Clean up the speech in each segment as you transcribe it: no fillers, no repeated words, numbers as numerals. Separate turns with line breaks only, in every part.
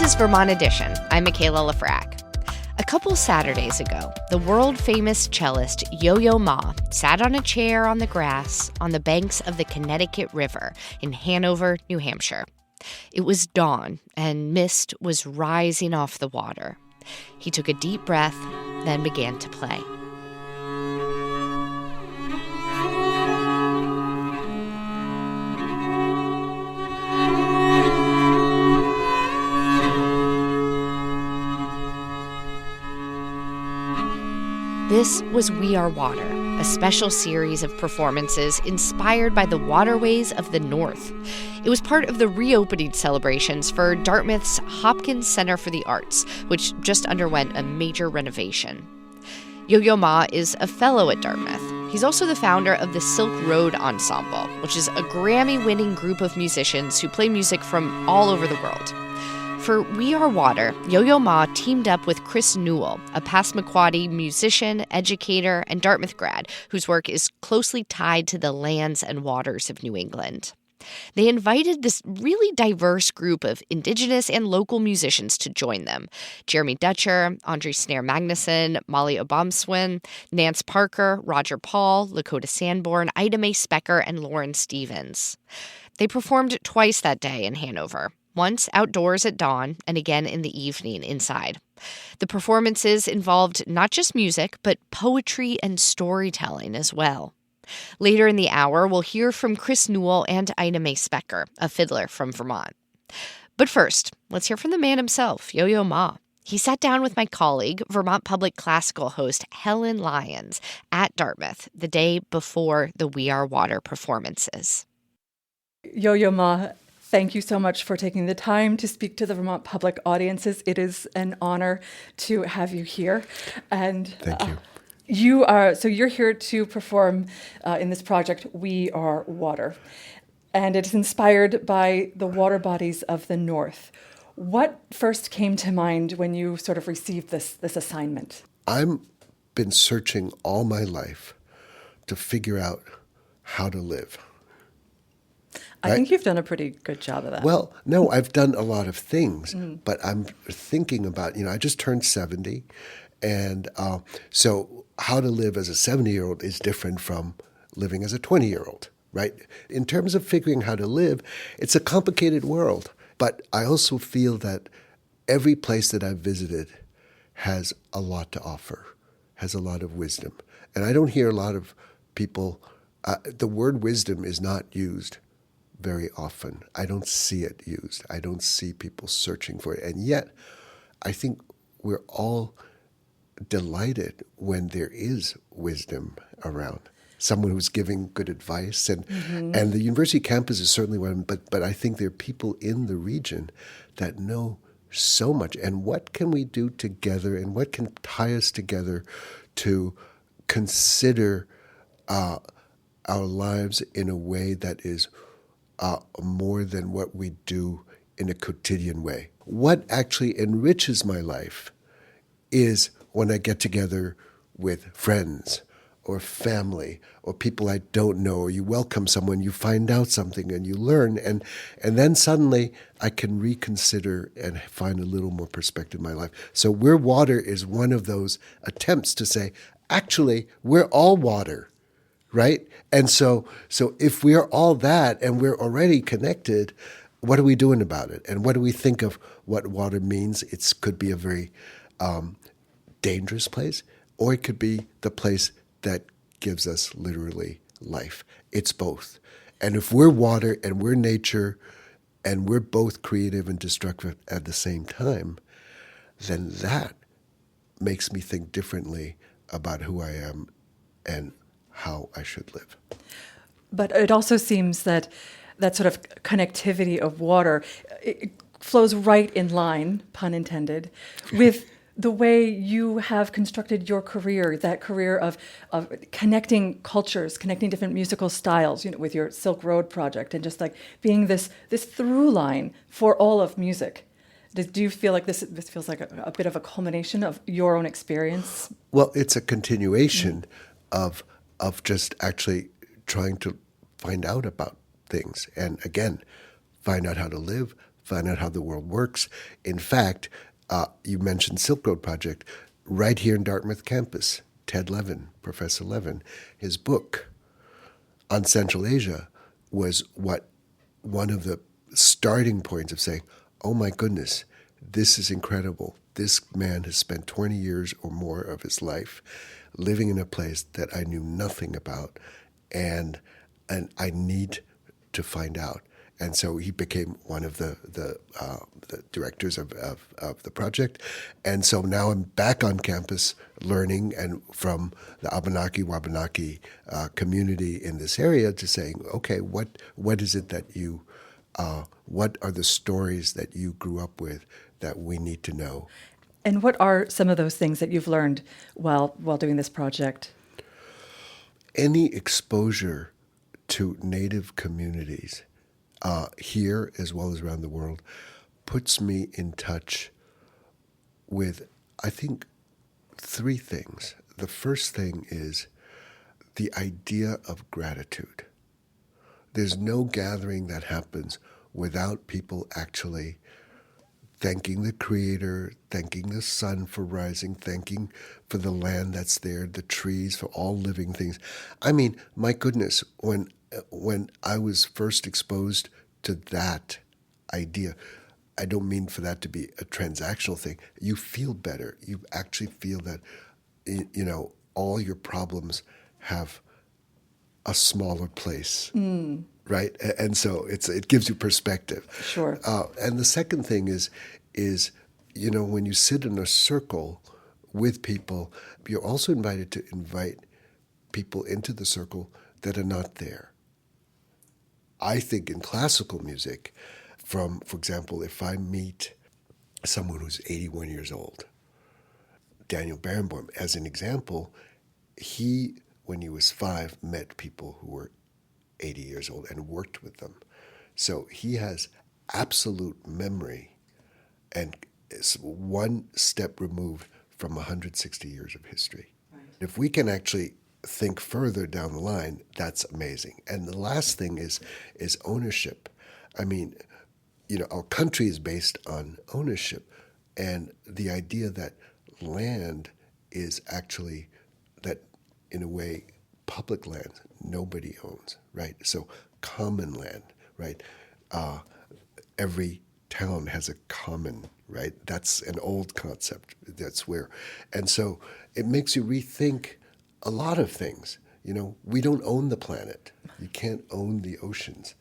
This is Vermont Edition. I'm Michaela Lafrac. A couple Saturdays ago, the world-famous cellist Yo-Yo Ma sat on a chair on the grass on the banks of the Connecticut River in Hanover, New Hampshire. It was dawn, and mist was rising off the water. He took a deep breath, then began to play. This was We Are Water, a special series of performances inspired by the waterways of the North. It was part of the reopening celebrations for Dartmouth's Hopkins Center for the Arts, which just underwent a major renovation. Yo-Yo Ma is a fellow at Dartmouth. He's also the founder of the Silk Road Ensemble, which is a Grammy-winning group of musicians who play music from all over the world. For We Are Water, Yo-Yo Ma teamed up with Chris Newell, a Passamaquoddy musician, educator, and Dartmouth grad whose work is closely tied to the lands and waters of New England. They invited this really diverse group of Indigenous and local musicians to join them. Jeremy Dutcher, Andri Snaer Magnason, Molly Obomsawin, Nance Parker, Roger Paul, Lokotah Sanborn, Ida Mae Specker, and Lauren Stevens. They performed twice that day in Hanover. Once outdoors at dawn, and again in the evening inside. The performances involved not just music, but poetry and storytelling as well. Later in the hour, we'll hear from Chris Newell and Ida Mae Specker, a fiddler from Vermont. But first, let's hear from the man himself, Yo-Yo Ma. He sat down with my colleague, Vermont Public Classical host Helen Lyons, at Dartmouth the day before the We Are Water performances.
Yo-Yo Ma, thank you so much for taking the time to speak to the Vermont public audiences. It is an honor to have you here. And
thank you.
You're here to perform in this project, We Are Water. And it's inspired by the water bodies of the North. What first came to mind when you sort of received this assignment?
I've been searching all my life to figure out how to live.
I think you've done a pretty good job of that.
Well, no, I've done a lot of things, but I'm thinking about, I just turned 70, and so how to live as a 70-year-old is different from living as a 20-year-old, right? In terms of figuring how to live, it's a complicated world, but I also feel that every place that I've visited has a lot to offer, has a lot of wisdom. And I don't hear a lot of people, the word wisdom is not used very often. I don't see it used. I don't see people searching for it. And yet, I think we're all delighted when there is wisdom around. Someone who's giving good advice. And the university campus is certainly one, but I think there are people in the region that know so much. And what can we do together, and what can tie us together to consider our lives in a way that is more than what we do in a quotidian way. What actually enriches my life is when I get together with friends or family or people I don't know, or you welcome someone, you find out something and you learn, and then suddenly I can reconsider and find a little more perspective in my life. So We're Water is one of those attempts to say, actually, we're all water. Right? And so if we are all that and we're already connected, what are we doing about it? And what do we think of what water means? It could be a very dangerous place, or it could be the place that gives us literally life. It's both. And if we're water and we're nature and we're both creative and destructive at the same time, then that makes me think differently about who I am and how I should live.
But it also seems that sort of connectivity of water, it flows right in line, pun intended, with the way you have constructed your career, that career of connecting cultures, connecting different musical styles, with your Silk Road project, and just like being this through line for all of music. Do you feel like this feels like a bit of a culmination of your own experience?
Well, it's a continuation of just actually trying to find out about things. And again, find out how to live, find out how the world works. In fact, you mentioned Silk Road Project right here in Dartmouth campus. Ted Levin, Professor Levin, his book on Central Asia was one of the starting points of saying, oh my goodness, this is incredible. This man has spent 20 years or more of his life living in a place that I knew nothing about, and I need to find out. And so he became one of the directors of the project. And so now I'm back on campus learning and from the Abenaki Wabanaki community in this area to saying, okay, what is it that you, what are the stories that you grew up with that we need to know?
And what are some of those things that you've learned while doing this project?
Any exposure to Native communities here as well as around the world puts me in touch with, I think, three things. The first thing is the idea of gratitude. There's no gathering that happens without people actually thanking the Creator, thanking the sun for rising, thanking for the land that's there, the trees, for all living things. I mean, my goodness, when I was first exposed to that idea, I don't mean for that to be a transactional thing. You feel better. You actually feel that, all your problems have a smaller place, right? And so it gives you perspective.
Sure.
And the second thing is when you sit in a circle with people, you're also invited to invite people into the circle that are not there. I think in classical music, for example, if I meet someone who's 81 years old, Daniel Barenboim, as an example, he, when he was 5, met people who were 80 years old and worked with them. So he has absolute memory and is one step removed from 160 years of history. Right. If we can actually think further down the line, that's amazing. And the last thing is ownership. I mean, our country is based on ownership, and the idea that land is actually, that in a way, public land nobody owns, right? So common land, right? Every town has a common, right? That's an old concept. That's where, and so it makes you rethink a lot of things. We don't own the planet. You can't own the oceans,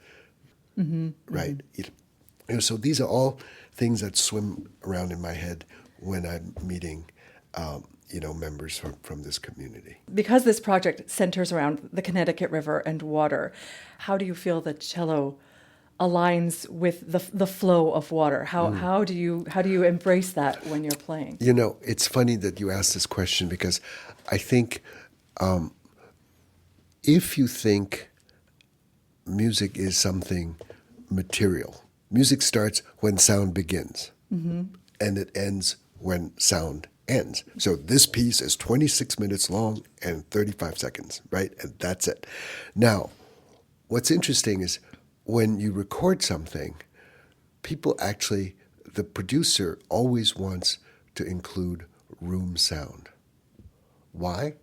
right? Mm-hmm. So these are all things that swim around in my head when I'm meeting, members from this community. Because
this project centers around the Connecticut River and water, how do you feel that cello aligns with the flow of water? How do you embrace that when you're playing?
It's funny that you asked this question, because I think if you think music is something material, music starts when sound begins, and it ends when sound ends. So this piece is 26 minutes long and 35 seconds, right? And that's it. Now, what's interesting is when you record something, the producer always wants to include room sound. Why?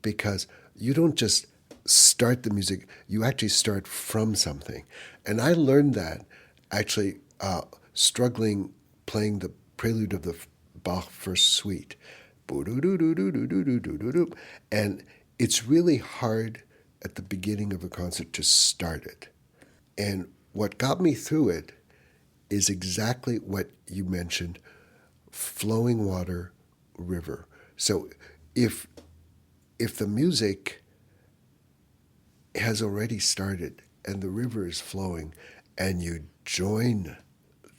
Because you don't just start the music, you actually start from something. And I learned that actually struggling playing the prelude of the Bach First Suite. And it's really hard at the beginning of a concert to start it. And what got me through it is exactly what you mentioned, flowing water, river. So if the music has already started and the river is flowing and you join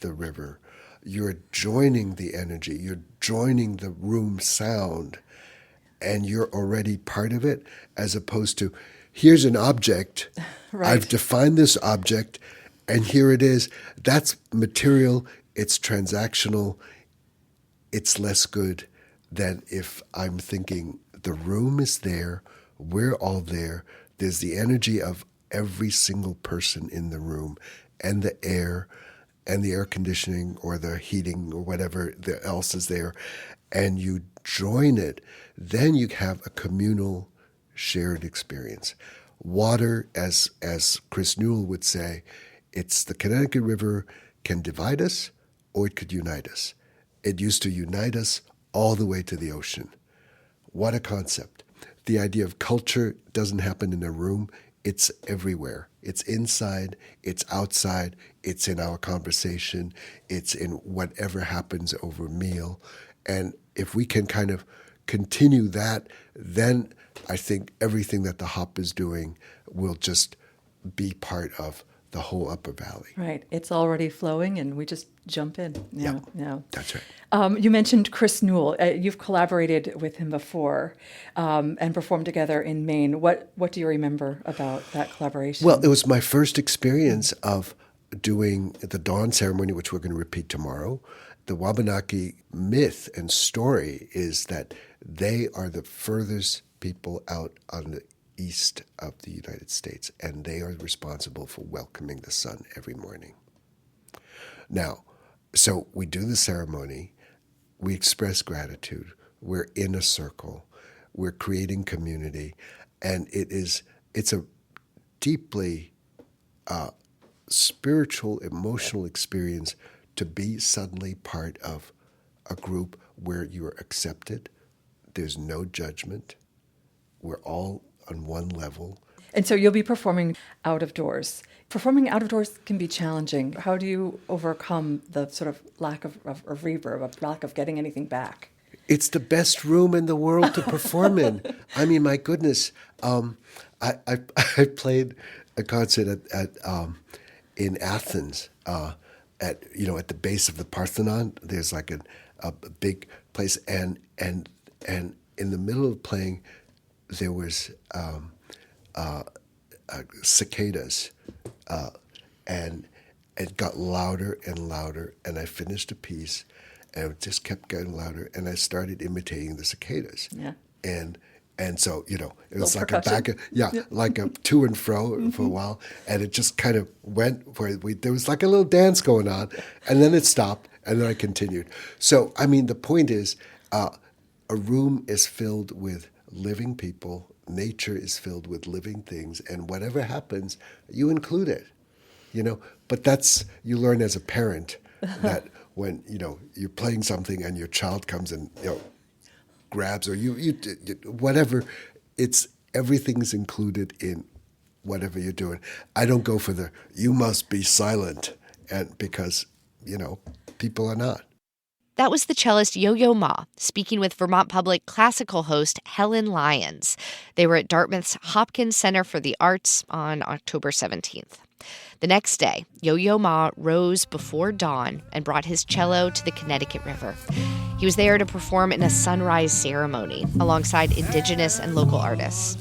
the river, you're joining the energy, you're joining the room sound, and you're already part of it, as opposed to, here's an object, right. I've defined this object, and here it is. That's material, it's transactional, it's less good than if I'm thinking the room is there, we're all there, there's the energy of every single person in the room and the air, and the air conditioning or the heating or whatever else is there, and you join it, then you have a communal shared experience. Water, as Chris Newell would say, it's the Connecticut River can divide us or it could unite us. It used to unite us all the way to the ocean. What a concept. The idea of culture doesn't happen in a room. It's everywhere. It's inside, it's outside, it's in our conversation, it's in whatever happens over a meal. And if we can kind of continue that, then I think everything that the hop is doing will just be part of the whole Upper Valley.
Right. It's already flowing, and we just jump in.
Yeah,
now.
That's right.
You mentioned Chris Newell. You've collaborated with him before and performed together in Maine. What do you remember about that collaboration?
Well, it was my first experience of doing the dawn ceremony, which we're going to repeat tomorrow. The Wabanaki myth and story is that they are the furthest people out on the east of the United States, and they are responsible for welcoming the sun every morning. Now, so we do the ceremony, we express gratitude, we're in a circle, we're creating community, and it's a deeply spiritual, emotional experience to be suddenly part of a group where you are accepted, there's no judgment, we're all on one level.
And so you'll be performing out of doors. Performing out of doors can be challenging. How do you overcome the sort of lack of reverb, a lack of getting anything back?
It's the best room in the world to perform in. I mean, my goodness. I played a concert at in Athens at the base of the Parthenon. There's like a big place, and in the middle of playing, there was cicadas, and it got louder and louder, and I finished a piece, and it just kept getting louder, and I started imitating the cicadas.
Yeah.
And so, it was like
percussion.
like a to and fro for a while, and it just kind of went where there was like a little dance going on, and then it stopped, and then I continued. So, I mean, the point is, a room is filled with living people, nature is filled with living things, and whatever happens, you include it, But you learn as a parent that when, you're playing something and your child comes and, grabs or you whatever, everything's included in whatever you're doing. I don't go for you must be silent, and because, people are not.
That was the cellist Yo-Yo Ma speaking with Vermont Public classical host Helen Lyons. They were at Dartmouth's Hopkins Center for the Arts on October 17th. The next day, Yo-Yo Ma rose before dawn and brought his cello to the Connecticut River. He was there to perform in a sunrise ceremony alongside Indigenous and local artists.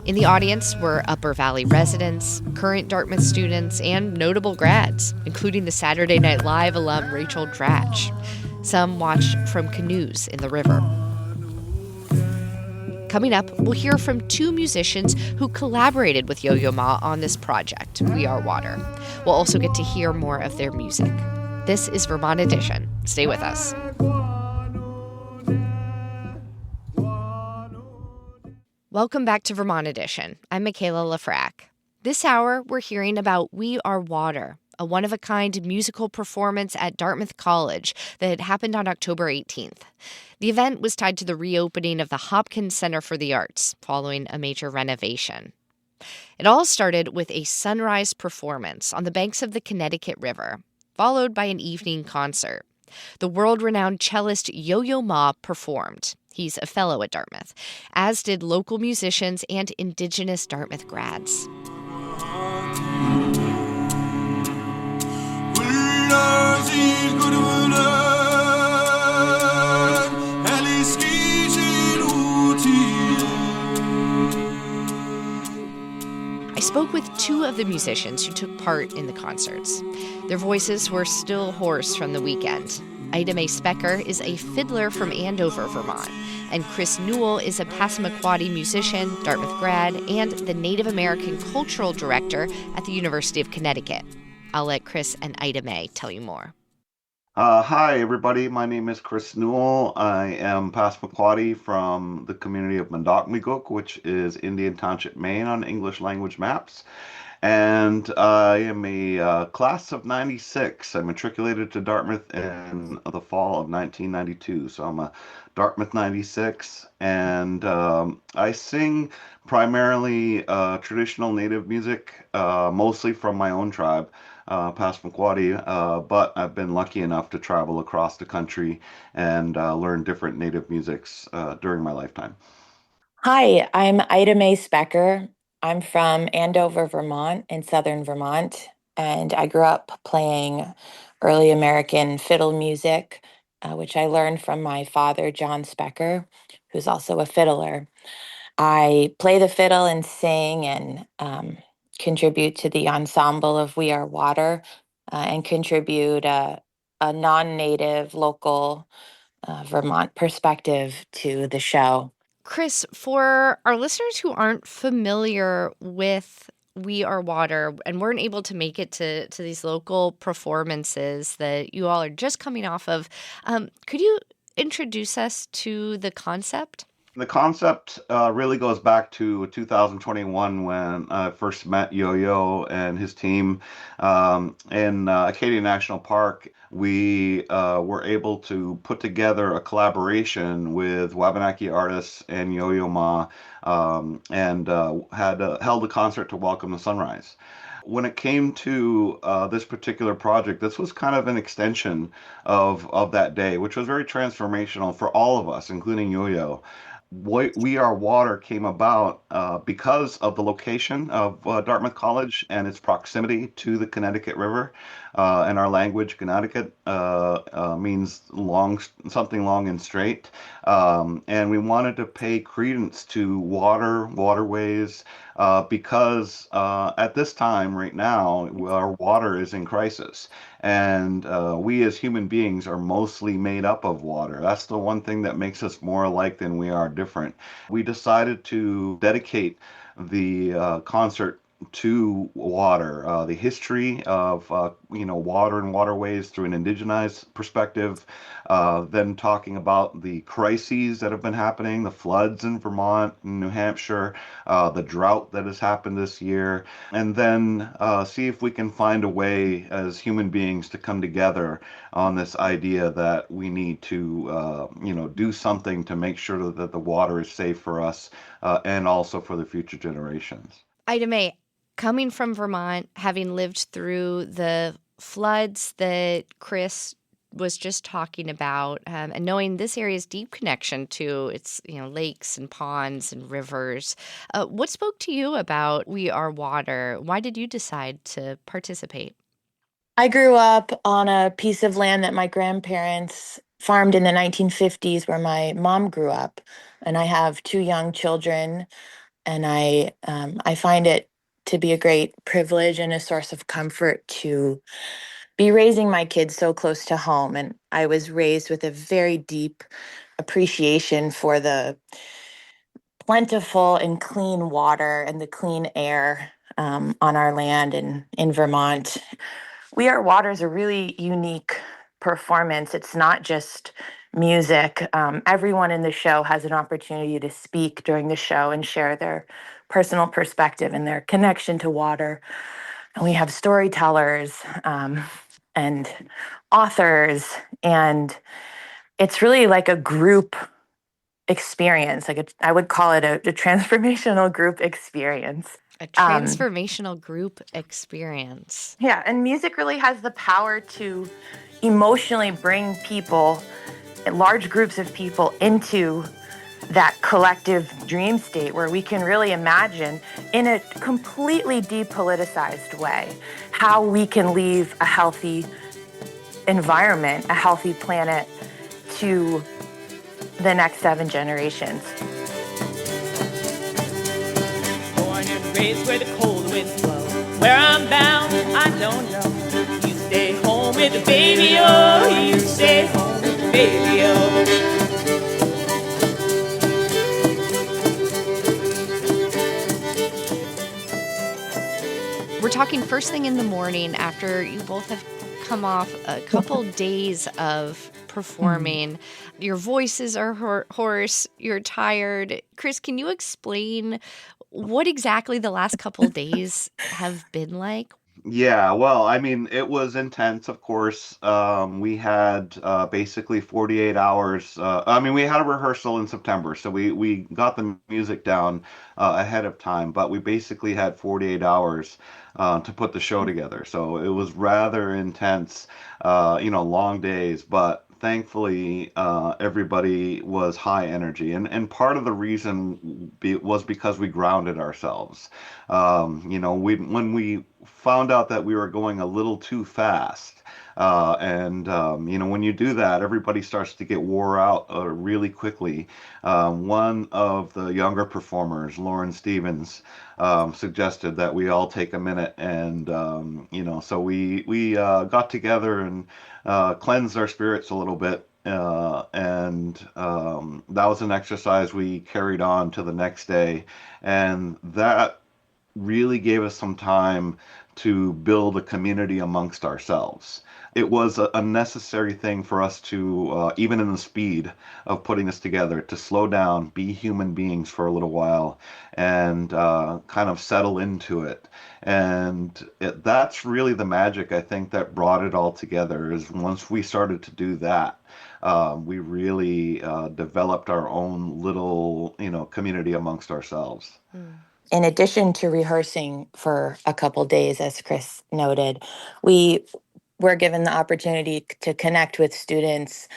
In the audience were Upper Valley residents, current Dartmouth students, and notable grads, including the Saturday Night Live alum Rachel Dratch. Some watched from canoes in the river. Coming up, we'll hear from two musicians who collaborated with Yo-Yo Ma on this project, We Are Water. We'll also get to hear more of their music. This is Vermont Edition. Stay with us. Welcome back to Vermont Edition. I'm Michaela Lafrac. This hour, we're hearing about We Are Water, a one-of-a-kind musical performance at Dartmouth College that had happened on October 18th. The event was tied to the reopening of the Hopkins Center for the Arts following a major renovation. It all started with a sunrise performance on the banks of the Connecticut River, followed by an evening concert. The world-renowned cellist Yo-Yo Ma performed. He's a fellow at Dartmouth, as did local musicians and Indigenous Dartmouth grads. I spoke with two of the musicians who took part in the concerts. Their voices were still hoarse from the weekend. Ida Mae Specker is a fiddler from Andover, Vermont, and Chris Newell is a Passamaquoddy musician, Dartmouth grad, and the Native American Cultural Director at the University of Connecticut. I'll let Chris and Ida Mae tell you more.
Hi, everybody. My name is Chris Newell. I am Passamaquoddy from the community of Mondockmiguk, which is Indian Township, Maine on English language maps. And I am a class of 96. I matriculated to Dartmouth in the fall of 1992. So I'm a Dartmouth 96. And I sing primarily traditional native music, mostly from my own tribe. Passamaquoddy, but I've been lucky enough to travel across the country and learn different native musics during my lifetime.
Hi, I'm Ida Mae Specker. I'm from Andover, Vermont, in southern Vermont, and I grew up playing early American fiddle music, which I learned from my father, John Specker, who's also a fiddler. I play the fiddle and sing and contribute to the ensemble of We Are Water and contribute a non-native local Vermont perspective to the show.
Chris, for our listeners who aren't familiar with We Are Water and weren't able to make it to these local performances that you all are just coming off of, could you introduce us to the concept?
The concept really goes back to 2021 when I first met Yo-Yo and his team in Acadia National Park. We were able to put together a collaboration with Wabanaki artists and Yo-Yo Ma and had held a concert to welcome the sunrise. When it came to this particular project, this was kind of an extension of that day, which was very transformational for all of us, including Yo-Yo. We Are Water came about because of the location of Dartmouth College and its proximity to the Connecticut River. And our language, Connecticut, means long, something long and straight. And we wanted to pay credence to waterways, because at this time, right now, our water is in crisis. And we as human beings are mostly made up of water. That's the one thing that makes us more alike than we are different. We decided to dedicate the concert to water, the history of water and waterways through an indigenized perspective, then talking about the crises that have been happening, the floods in Vermont and New Hampshire, the drought that has happened this year, and then see if we can find a way as human beings to come together on this idea that we need to do something to make sure that the water is safe for us and also for the future generations.
Ida Mae, coming from Vermont, having lived through the floods that Chris was just talking about, and knowing this area's deep connection to its lakes and ponds and rivers, what spoke to you about We Are Water? Why did you decide to participate?
I grew up on a piece of land that my grandparents farmed in the 1950s where my mom grew up, and I have two young children, and I find it to be a great privilege and a source of comfort to be raising my kids so close to home. And I was raised with a very deep appreciation for the plentiful and clean water and the clean air on our land and in Vermont. We Are Water is a really unique performance. It's not just music. Everyone in the show has an opportunity to speak during the show and share their personal perspective and their connection to water. And we have storytellers and authors, and it's really like a group experience. I would call it a transformational group experience.
A transformational group experience.
Yeah, and music really has the power to emotionally bring people, large groups of people, into that collective dream state where we can really imagine in a completely depoliticized way how we can leave a healthy environment, a healthy planet to the next 7 generations.
Born and raised where the cold winds blow. Where I'm bound, I don't know. You stay home with the baby, oh. You stay home with the baby, oh.
We're talking first thing in the morning after you both have come off a couple days of performing. Your voices are hoarse, you're tired. Chris, can you explain what exactly the last couple days have been like?
Yeah, well, I mean, it was intense, of course. We had basically 48 hours. I mean, we had a rehearsal in September, so we got the music down ahead of time, but we basically had 48 hours to put the show together. So it was rather intense, long days, but thankfully everybody was high energy. And part of the reason was because we grounded ourselves. When we found out that we were going a little too fast. When you do that, everybody starts to get wore out really quickly. One of the younger performers, Lauren Stevens, suggested that we all take a minute, and so we got together and cleansed our spirits a little bit. That was an exercise we carried on to the next day, and that really gave us some time to build a community amongst ourselves. It was a necessary thing for us to, even in the speed of putting this together, to slow down, be human beings for a little while, and kind of settle into it. And that's really the magic, I think, that brought it all together, is once we started to do that, we really developed our own little, community amongst ourselves.
In addition to rehearsing for a couple days, as Chris noted, we were given the opportunity to connect with students.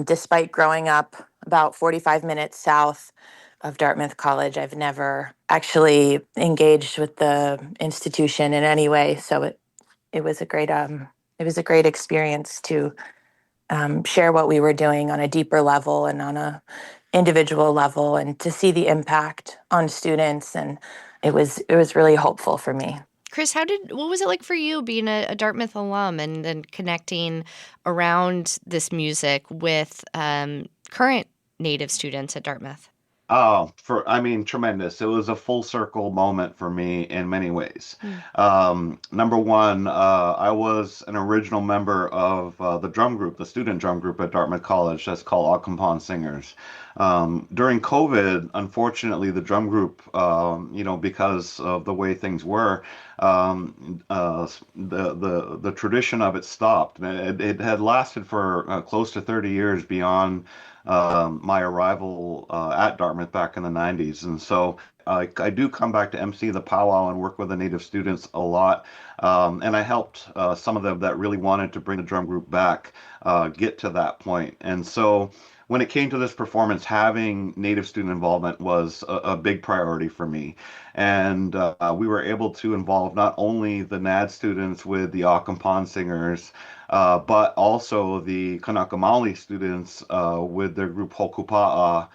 Despite growing up about 45 minutes south of Dartmouth College, I've never actually engaged with the institution in any way. So it was a great experience to share what we were doing on a deeper level and on a individual level, and to see the impact on students. And it was really hopeful for me.
Chris, what was it like for you being a Dartmouth alum and then connecting around this music with current Native students at Dartmouth?
Oh, tremendous. It was a full circle moment for me in many ways. Number one, I was an original member of the student drum group at Dartmouth College that's called Occompon Singers. During COVID, unfortunately, the drum group, because of the way things were, the tradition of it stopped. It had lasted for close to 30 years beyond my arrival at Dartmouth back in the 90s. And so I do come back to MC the powwow and work with the Native students a lot. And I helped some of them that really wanted to bring the drum group back get to that point. And so when it came to this performance, having Native student involvement was a big priority for me. And we were able to involve not only the NAD students with the Occompon singers, but also the Kanaka students with their group Hokupa'a,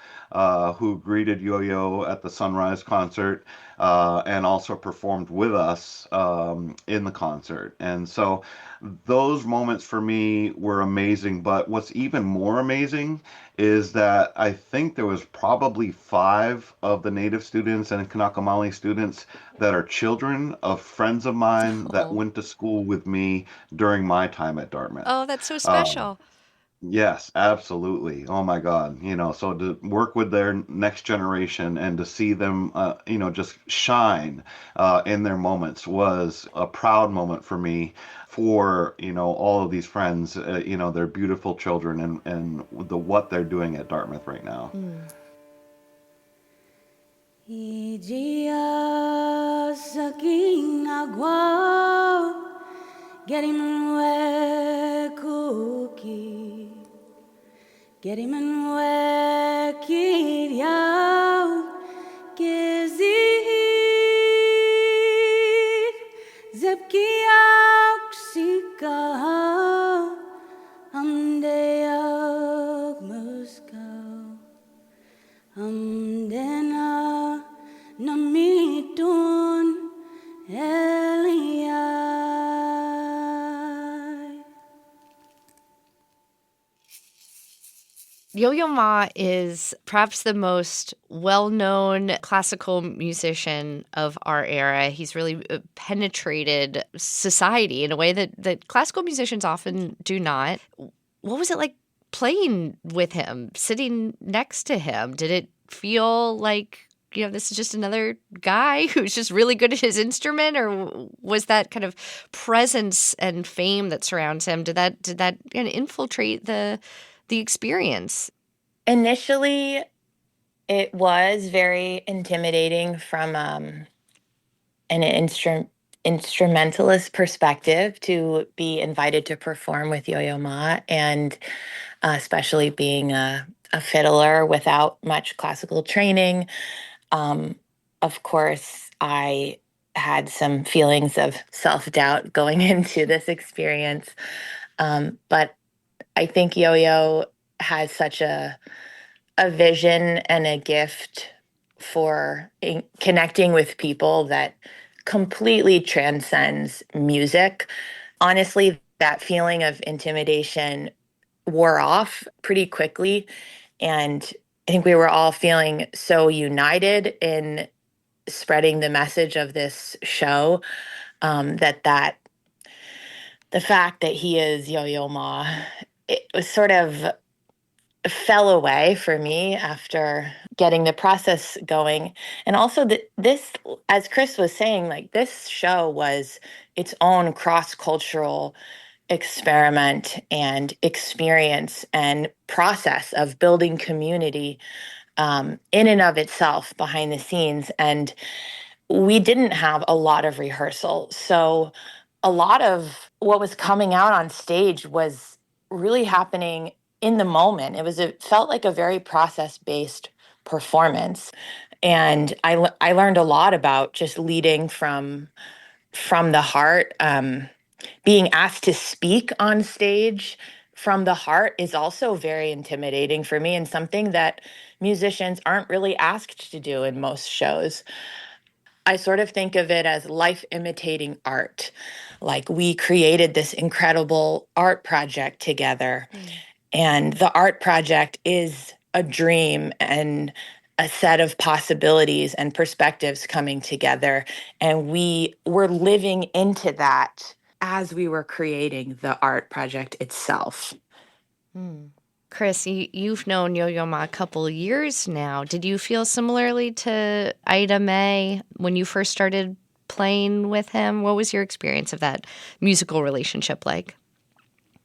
who greeted Yo-Yo at the Sunrise concert and also performed with us in the concert. And so those moments for me were amazing. But what's even more amazing is that I think there was probably 5 of the Native students and Kanaka students that are children of friends of mine that went to school with me during my time at Dartmouth.
Oh, that's so special.
Yes, absolutely. Oh my God. So to work with their next generation and to see them, just shine in their moments was a proud moment for me, for, all of these friends, their beautiful children and what they're doing at Dartmouth right now.
Get him and work it out. Gezid Zebki Auxika Amdeyak Muskau Amdena Namitun Eliai.
Yo-Yo Ma is perhaps the most well-known classical musician of our era. He's really penetrated society in a way that classical musicians often do not. What was it like playing with him, sitting next to him? Did it feel like, this is just another guy who's just really good at his instrument, or was that kind of presence and fame that surrounds him, did that kind of infiltrate the experience?
Initially, it was very intimidating from an instrumentalist perspective to be invited to perform with Yo-Yo Ma, and especially being a fiddler without much classical training. Of course, I had some feelings of self-doubt going into this experience, but I think Yo-Yo has such a vision and a gift for connecting with people that completely transcends music. Honestly, that feeling of intimidation wore off pretty quickly. And I think we were all feeling so united in spreading the message of this show, that the fact that he is Yo-Yo Ma, it was sort of fell away for me after getting the process going. And also this, as Chris was saying, like, this show was its own cross-cultural experiment and experience and process of building community, in and of itself behind the scenes. And we didn't have a lot of rehearsal. So a lot of what was coming out on stage was really happening in the moment. It felt like a very process-based performance. And I learned a lot about just leading from the heart. Being asked to speak on stage from the heart is also very intimidating for me, and something that musicians aren't really asked to do in most shows. I sort of think of it as life imitating art. Like, we created this incredible art project together, and the art project is a dream and a set of possibilities and perspectives coming together. And we were living into that as we were creating the art project itself.
Chris, you've known Yo-Yo Ma a couple of years now. Did you feel similarly to Ida Mae when you first started playing with him? What was your experience of that musical relationship like?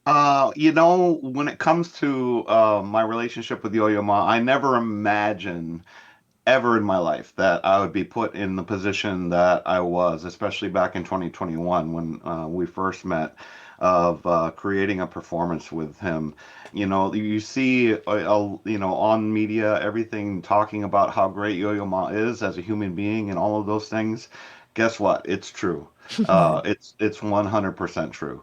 When it comes to my relationship with Yo-Yo Ma, I never imagined ever in my life that I would be put in the position that I was, especially back in 2021 when we first met, of creating a performance with him. You see, on media, everything talking about how great Yo-Yo Ma is as a human being and all of those things. Guess what? It's true. It's 100% true.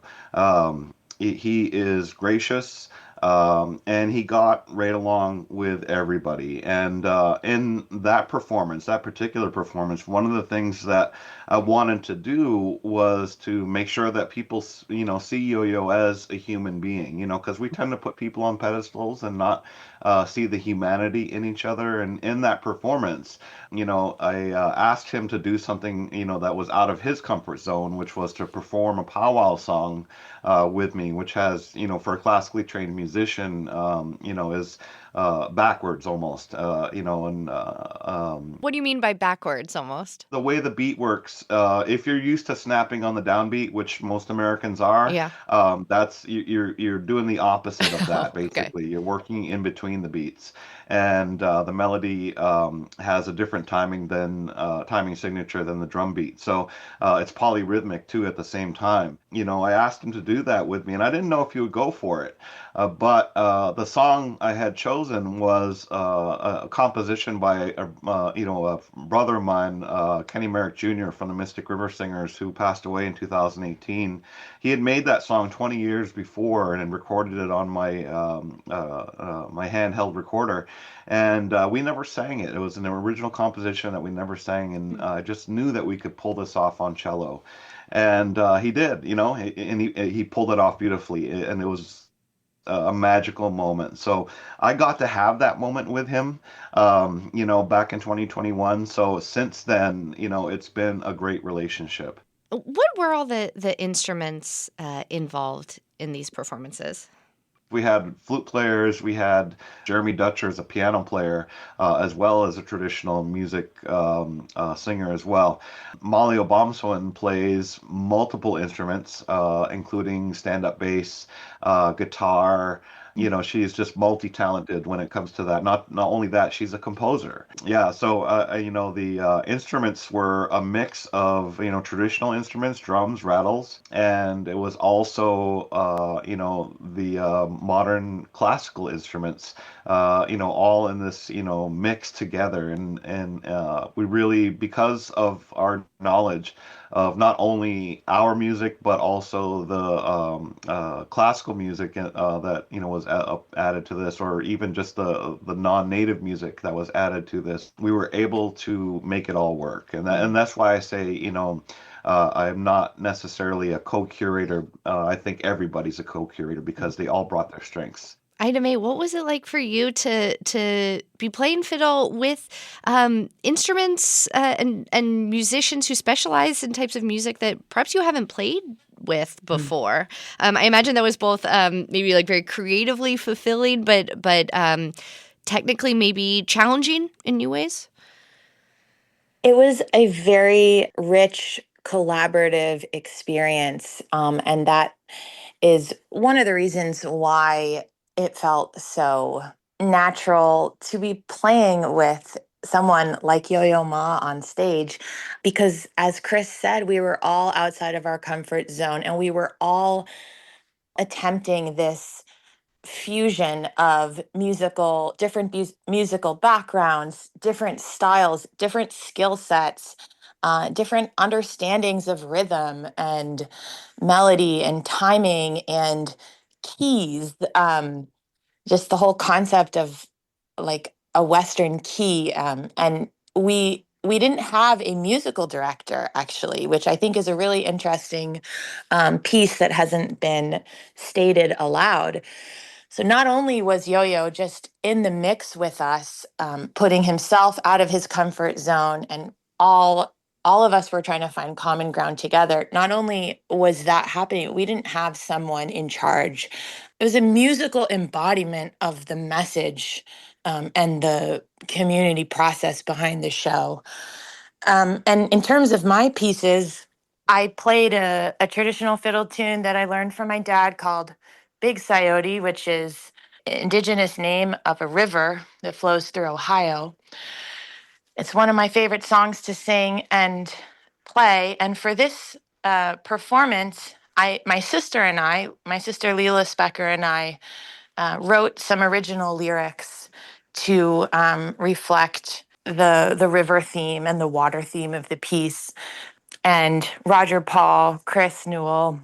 He is gracious, and he got right along with everybody. And in that performance, that particular performance, one of the things that I wanted to do was to make sure that people, see Yo-Yo as a human being, because we tend to put people on pedestals and not see the humanity in each other. And in that performance, I asked him to do something, that was out of his comfort zone, which was to perform a powwow song with me, which has, for a classically trained musician, is backwards almost,
What do you mean by backwards almost?
the way the beat works. If you're used to snapping on the downbeat, which most Americans are,
Yeah.
that's you're doing the opposite of that.
Okay.
Basically, you're working in between the beats, and the melody has a different timing signature than the drum beat. So it's polyrhythmic too at the same time. I asked him to do that with me, and I didn't know if he would go for it. But the song I had chosen was a composition by a brother of mine, Kenny Merrick Jr. from the Mystic River Singers, who passed away in 2018. He had made that song 20 years before and had recorded it on my my handheld recorder, and we never sang it. It was an original composition that we never sang, and I just knew that we could pull this off on cello, and he did, and he pulled it off beautifully, and it was a magical moment. So I got to have that moment with him, back in 2021. So since then, it's been a great relationship.
What were all the instruments involved in these performances?
We had flute players, we had Jeremy Dutcher as a piano player, as well as a traditional music singer as well. Molly Obomsawin plays multiple instruments, including stand-up bass, guitar. She's just multi-talented when it comes to that. Not only that, she's a composer. Yeah, so the instruments were a mix of traditional instruments, drums, rattles, and it was also the modern classical instruments. All in this mix together, and we really, because of our knowledge of not only our music but also the classical music that was added to this, or even just the non-native music that was added to this, we were able to make it all work, and that's why I say I'm not necessarily a co-curator. I think everybody's a co-curator because they all brought their strengths.
Ida Mae, what was it like for you to be playing fiddle with instruments and musicians who specialize in types of music that perhaps you haven't played with before? I imagine that was both maybe like very creatively fulfilling, but technically maybe challenging in new ways.
It was a very rich collaborative experience, and that is one of the reasons why it felt so natural to be playing with someone like Yo-Yo Ma on stage, because as Chris said, we were all outside of our comfort zone and we were all attempting this fusion of different musical backgrounds, different styles, different skill sets, different understandings of rhythm and melody and timing and keys. Just the whole concept of like a Western key. And we didn't have a musical director, actually, which I think is a really interesting piece that hasn't been stated aloud. So not only was Yo-Yo just in the mix with us, putting himself out of his comfort zone, and all of us were trying to find common ground together. Not only was that happening, we didn't have someone in charge. It was a musical embodiment of the message and the community process behind the show. And in terms of my pieces, I played a traditional fiddle tune that I learned from my dad called Big Coyote, which is Indigenous name of a river that flows through Ohio. It's one of my favorite songs to sing and play. And for this performance, my sister Leila Specker and I wrote some original lyrics to reflect the river theme and the water theme of the piece. And Roger Paul, Chris Newell,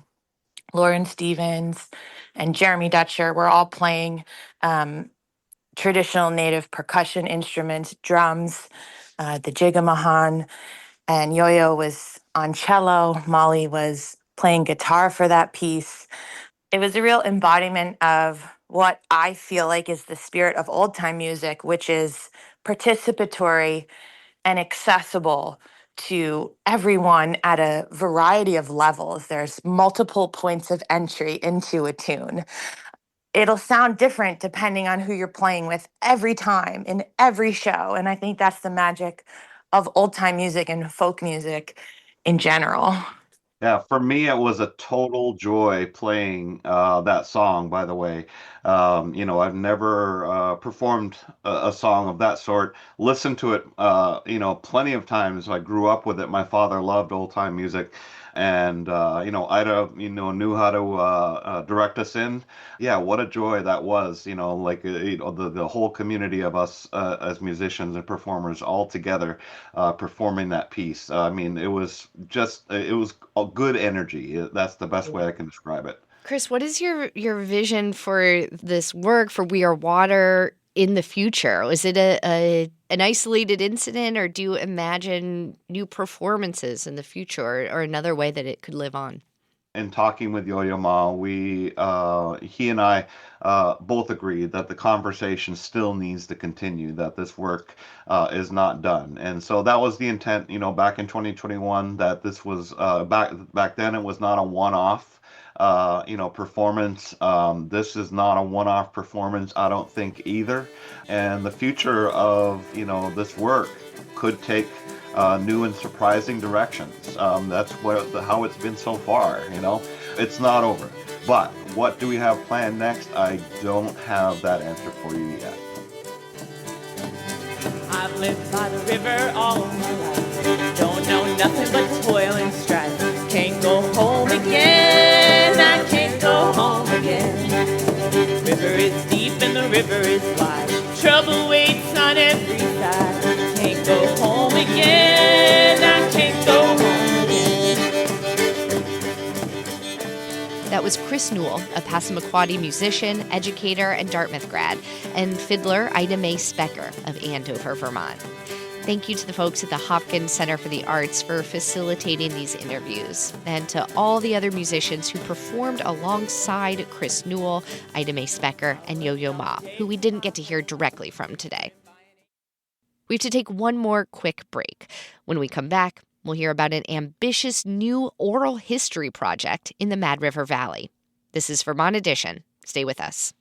Lauren Stevens, and Jeremy Dutcher were all playing traditional native percussion instruments, drums, the jigamahan, and Yo-Yo was on cello. Molly was playing guitar for that piece. It was a real embodiment of what I feel like is the spirit of old time music, which is participatory and accessible to everyone at a variety of levels. There's multiple points of entry into a tune. It'll sound different depending on who you're playing with every time in every show. And I think that's the magic of old time music and folk music in general.
Yeah, for me, it was a total joy playing that song, by the way. I've never performed a song of that sort. Listened to it, plenty of times. I grew up with it. My father loved old time music. And, Ida, knew how to direct us in. Yeah, what a joy that was, the whole community of us as musicians and performers all together performing that piece. I mean, it was a good energy. That's the best way I can describe it.
Chris, what is your vision for this work, for We Are Water, in the future? Is it an isolated incident, or do you imagine new performances in the future, or another way that it could live on?
in talking with Yo-Yo Ma, he and I both agreed that the conversation still needs to continue, that this work is not done. And so that was the intent, back in 2021, that this was, back then it was not a one-off, performance. This is not a one-off performance, I don't think either. And the future of, this work could take new and surprising directions. That's how it's been so far. It's not over. But what do we have planned next? I don't have that answer for you yet.
I've lived by the river all my life. Don't know nothing but toil and strife. Can't go home again. I can't go home again. River is deep and the river is wide. Trouble waits on every side. Can't go home again. I can't go home again.
That was Chris Newell, a Passamaquoddy musician, educator, and Dartmouth grad, and fiddler Ida Mae Specker of Andover, Vermont. Thank you to the folks at the Hopkins Center for the Arts for facilitating these interviews, and to all the other musicians who performed alongside Chris Newell, Ida Mae Specker, and Yo-Yo Ma, who we didn't get to hear directly from today. We have to take one more quick break. When we come back, we'll hear about an ambitious new oral history project in the Mad River Valley. This is Vermont Edition. Stay with us.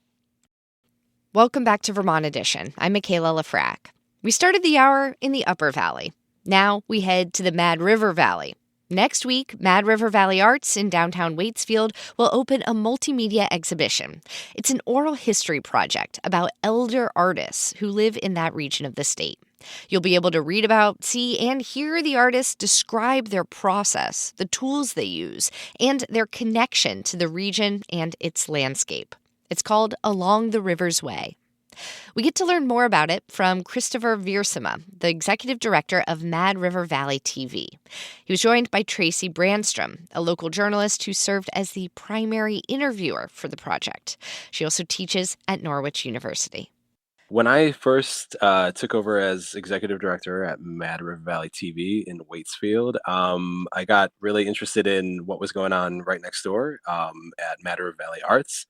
Welcome back to Vermont Edition. I'm Michaela Lafrac. We started the hour in the Upper Valley. Now we head to the Mad River Valley. Next week, Mad River Valley Arts in downtown Waitsfield will open a multimedia exhibition. It's an oral history project about elder artists who live in that region of the state. You'll be able to read about, see, and hear the artists describe their process, the tools they use, and their connection to the region and its landscape. It's called Along the River's Way. We get to learn more about it from Christopher Viersema, the executive director of Mad River Valley TV. He was joined by Tracy Brandstrom, a local journalist who served as the primary interviewer for the project. She also teaches at Norwich University.
When I first took over as executive director at Mad River Valley TV in Waitsfield, I got really interested in what was going on right next door at Mad River Valley Arts.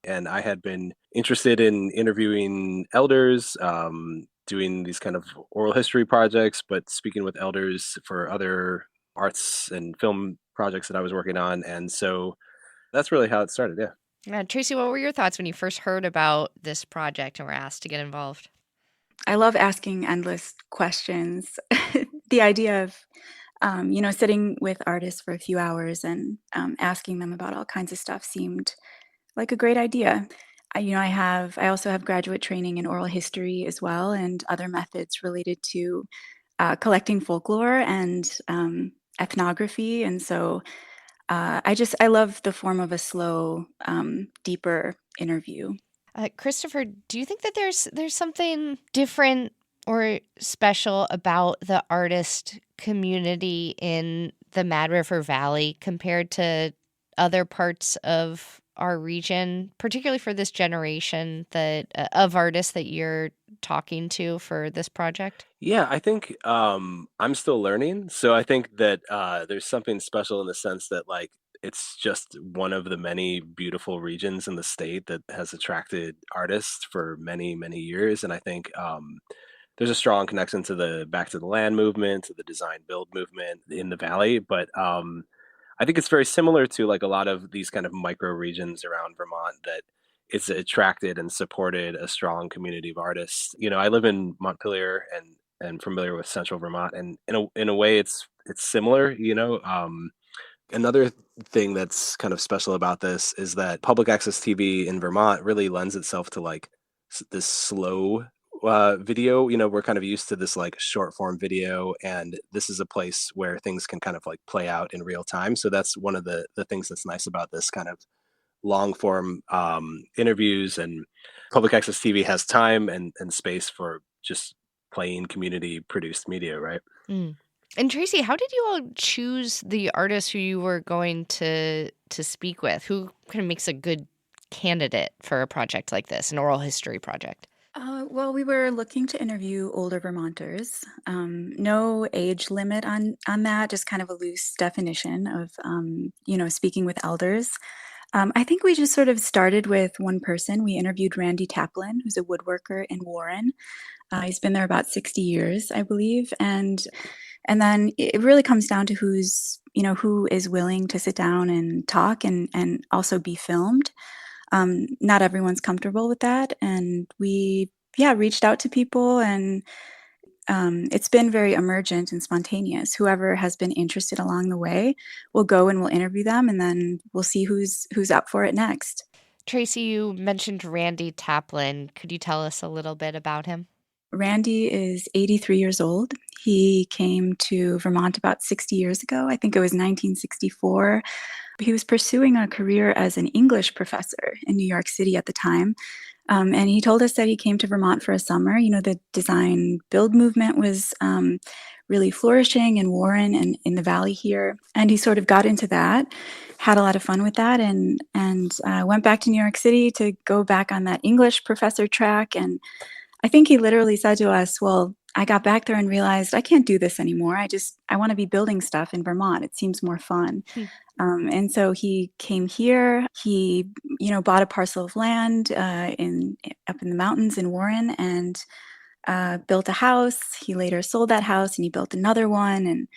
And I had been interested in interviewing elders, doing these kind of oral history projects, but speaking with elders for other arts and film projects that I was working on. And so that's really how it started, yeah.
Tracy, what were your thoughts when you first heard about this project and were asked to get involved?
I love asking endless questions. The idea of, sitting with artists for a few hours and asking them about all kinds of stuff seemed like a great idea. I also have graduate training in oral history as well, and other methods related to collecting folklore and ethnography. And so I love the form of a slow, deeper interview.
Christopher, do you think that there's something different or special about the artist community in the Mad River Valley compared to other parts of our region, particularly for this generation of artists that you're talking to for this project?
Yeah, I think I'm still learning. So I think that there's something special in the sense that it's just one of the many beautiful regions in the state that has attracted artists for many, many years. And I think there's a strong connection to the Back to the Land movement, to the design build movement in the Valley. But I think it's very similar to a lot of these kind of micro regions around Vermont that it's attracted and supported a strong community of artists. I live in Montpelier and familiar with Central Vermont, and in a way it's similar. Another thing that's kind of special about this is that public access TV in Vermont really lends itself to this slow video. We're kind of used to this short form video, and this is a place where things can kind of play out in real time. So that's one of the things that's nice about this kind of long form interviews. And public access TV has time and space for just playing community produced media, right?
Mm. And Tracy, how did you all choose the artists who you were going to speak with? Who kind of makes a good candidate for a project like this, an oral history project?
Well, we were looking to interview older Vermonters. No age limit on that, just kind of a loose definition of, speaking with elders. I think we just sort of started with one person. We interviewed Randy Taplin, who's a woodworker in Warren. He's been there about 60 years, I believe, and then it really comes down to who is willing to sit down and talk and also be filmed. Not everyone's comfortable with that, and we reached out to people, and it's been very emergent and spontaneous. Whoever has been interested along the way will go and we'll interview them, and then we'll see who's up for it next.
Tracy, you mentioned Randy Taplin. Could you tell us a little bit about him?
Randy is 83 years old. He came to Vermont about 60 years ago. I think it was 1964. He was pursuing a career as an English professor in New York City at the time. And he told us that he came to Vermont for a summer. The design build movement was really flourishing in Warren and in the valley here. And he sort of got into that, had a lot of fun with that, and went back to New York City to go back on that English professor track. And I think he literally said to us, well, I got back there and realized I can't do this anymore. I want to be building stuff in Vermont. It seems more fun. And so he came here. He, bought a parcel of land up in the mountains in Warren and built a house. He later sold that house and he built another one.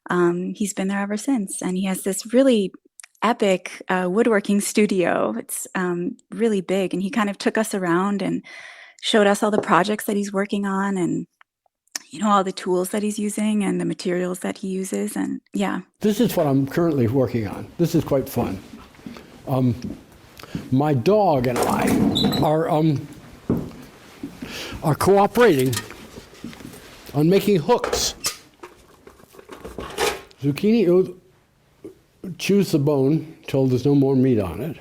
And he's been there ever since. And he has this really epic woodworking studio. It's really big. And he kind of took us around and showed us all the projects that he's working on and all the tools that he's using and the materials that he uses. And
this is what I'm currently working on. This is quite fun. My dog and I are cooperating on making hooks. Zucchini chews the bone till there's no more meat on it,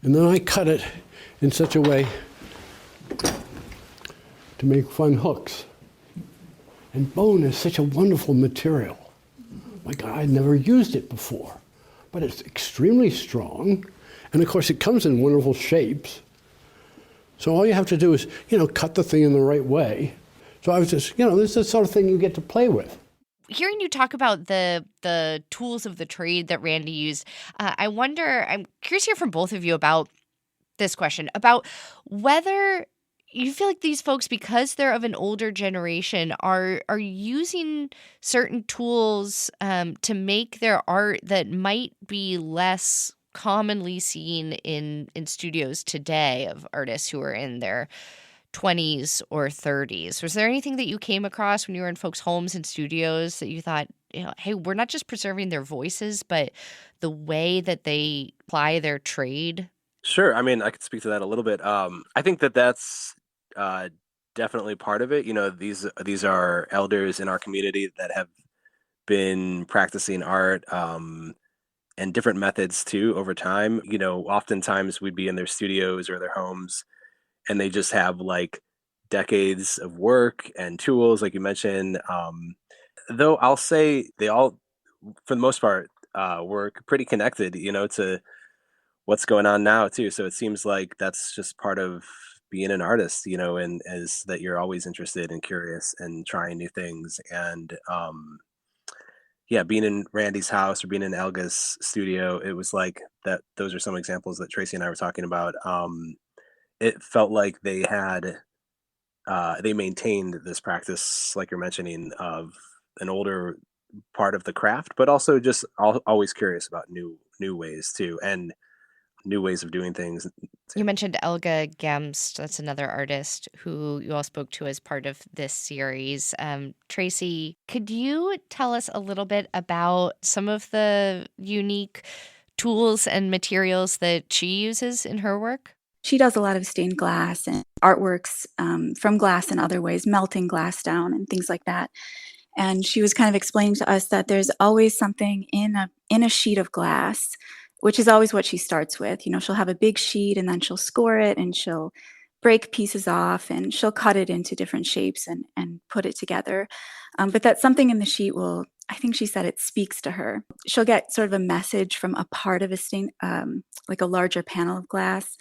and then I cut it in such a way to make fun hooks. And bone is such a wonderful material. My God, I'd never used it before, but it's extremely strong, and of course it comes in wonderful shapes. So all you have to do is, cut the thing in the right way. So I was just, this is the sort of thing you get to play with.
Hearing you talk about the tools of the trade that Randy used, I'm curious to hear from both of you about this question, about whether you feel like these folks, because they're of an older generation, are using certain tools to make their art that might be less commonly seen in studios today of artists who are in their 20s or 30s. Was there anything that you came across when you were in folks' homes and studios that you thought, hey, we're not just preserving their voices, but the way that they apply their trade?
Sure. I mean, I could speak to that a little bit. I think that's definitely part of it. These are elders in our community that have been practicing art and different methods too over time. Oftentimes we'd be in their studios or their homes, and they just have like decades of work and tools, like you mentioned. Though I'll say they all, for the most part, work pretty connected, to what's going on now too. So it seems like that's just part of being an artist, and as that you're always interested and curious and trying new things. And being in Randy's house or being in Elga's studio, it was like that. Those are some examples that Tracy and I were talking about. It felt like they maintained this practice, like you're mentioning, of an older part of the craft, but also just always curious about new ways too, and new ways of doing things.
You mentioned Elga Gemst. That's another artist who you all spoke to as part of this series. Tracy, could you tell us a little bit about some of the unique tools and materials that she uses in her work?
She does a lot of stained glass and artworks from glass in other ways, melting glass down and things like that. And she was kind of explaining to us that there's always something in a sheet of glass, which is always what she starts with. She'll have a big sheet and then she'll score it and she'll break pieces off and she'll cut it into different shapes and put it together. But that something in the sheet I think she said it speaks to her. She'll get sort of a message from a part of a stain, like a larger panel of glass.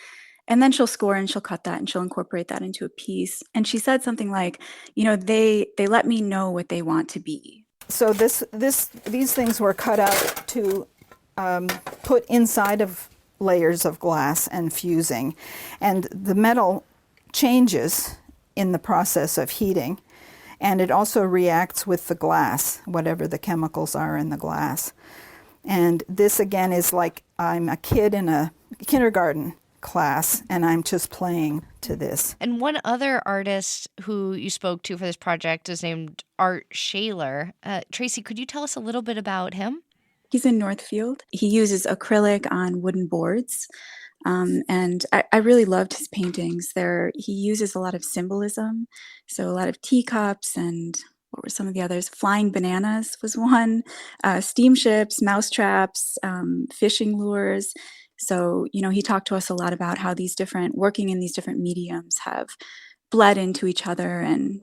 And then she'll score and she'll cut that and she'll incorporate that into a piece. And she said something like, they let me know what they want to be.
So these things were cut out to put inside of layers of glass and fusing. And the metal changes in the process of heating. And it also reacts with the glass, whatever the chemicals are in the glass. And this, again, is like I'm a kid in a kindergarten class, and I'm just playing to this.
And one other artist who you spoke to for this project is named Art Shaler. Tracy, could you tell us a little bit about him?
He's in Northfield. He uses acrylic on wooden boards. And I really loved his paintings. He uses a lot of symbolism. So a lot of teacups and what were some of the others? Flying bananas was one. Steamships, mousetraps, fishing lures. So, he talked to us a lot about how working in these different mediums have bled into each other, and,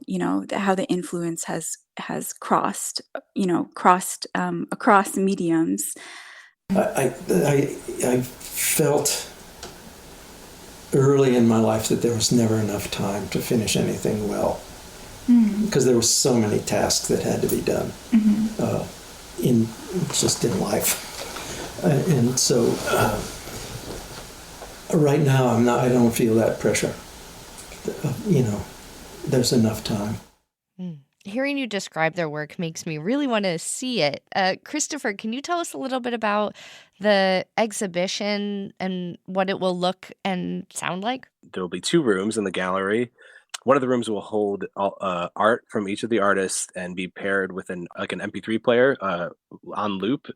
how the influence has crossed across mediums.
I felt early in my life that there was never enough time to finish anything well, because there were so many tasks that had to be done in life, and so right now I don't feel that pressure. There's enough time.
Hearing you describe their work makes me really want to see it. Christopher, can you tell us a little bit about the exhibition and what it will look and sound like?
There will be 2 rooms in the gallery. One of the rooms will hold art from each of the artists and be paired with an MP3 player on loop,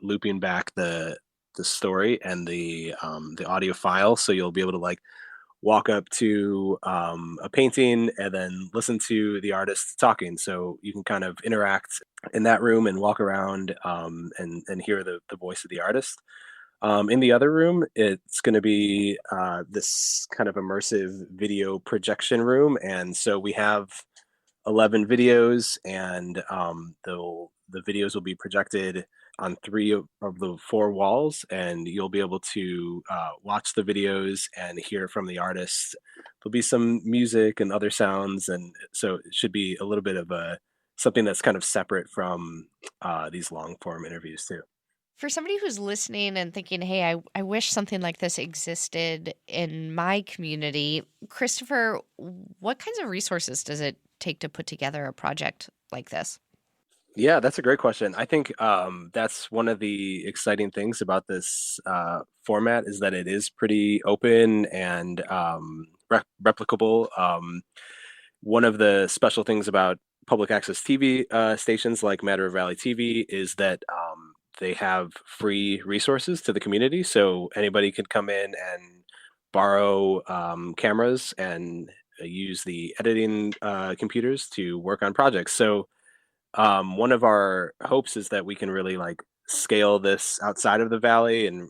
looping back the story and the audio file. So you'll be able to walk up to a painting and then listen to the artist talking. So you can kind of interact in that room and walk around and hear the voice of the artist. In the other room, it's going to be this kind of immersive video projection room. And so we have 11 videos, and the videos will be projected on 3 of the 4 walls, and you'll be able to watch the videos and hear from the artists. There'll be some music and other sounds, and so it should be a little bit of something that's kind of separate from these long-form interviews too.
For somebody who's listening and thinking, hey, I wish something like this existed in my community, Christopher, what kinds of resources does it take to put together a project like this?
Yeah, that's a great question. I think that's one of the exciting things about this format is that it is pretty open and replicable. One of the special things about public access TV stations like Mad River Valley TV is that they have free resources to the community. So anybody could come in and borrow cameras and use the editing computers to work on projects. So one of our hopes is that we can really scale this outside of the Valley and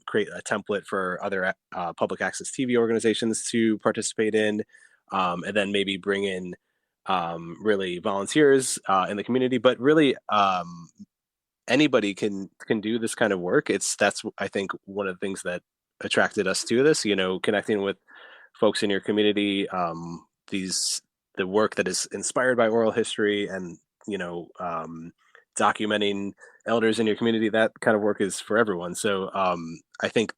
create a template for other public access TV organizations to participate in, and then maybe bring in really volunteers in the community. But really, anybody can do this kind of work. That's I think one of the things that attracted us to this. Connecting with folks in your community, the work that is inspired by oral history and documenting elders in your community, that kind of work is for everyone. So I think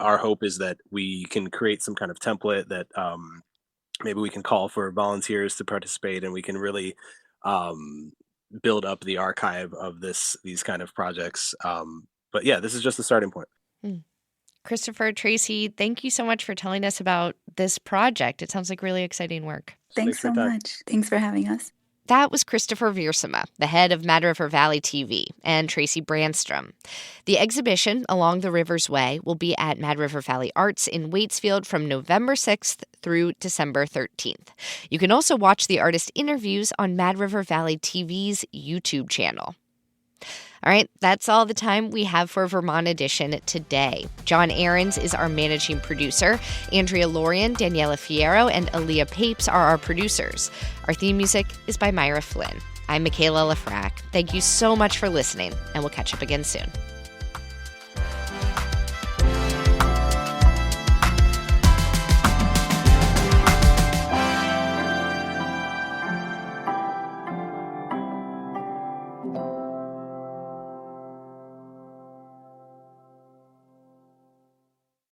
our hope is that we can create some kind of template that maybe we can call for volunteers to participate, and we can really build up the archive of these kind of projects. But yeah, this is just the starting point.
Christopher, Tracy, thank you so much for telling us about this project. It sounds like really exciting work.
Thanks so much. Thanks for having us.
That was Christopher Viersema, the head of Mad River Valley TV, and Tracy Brandstrom. The exhibition, Along the River's Way, will be at Mad River Valley Arts in Waitsfield from November 6th through December 13th. You can also watch the artist interviews on Mad River Valley TV's YouTube channel. All right, that's all the time we have for Vermont Edition today. John Ahrens is our managing producer. Andrea Lorian, Daniela Fierro, and Aaliyah Papes are our producers. Our theme music is by Myra Flynn. I'm Michaela Lafrac. Thank you so much for listening, and we'll catch up again soon.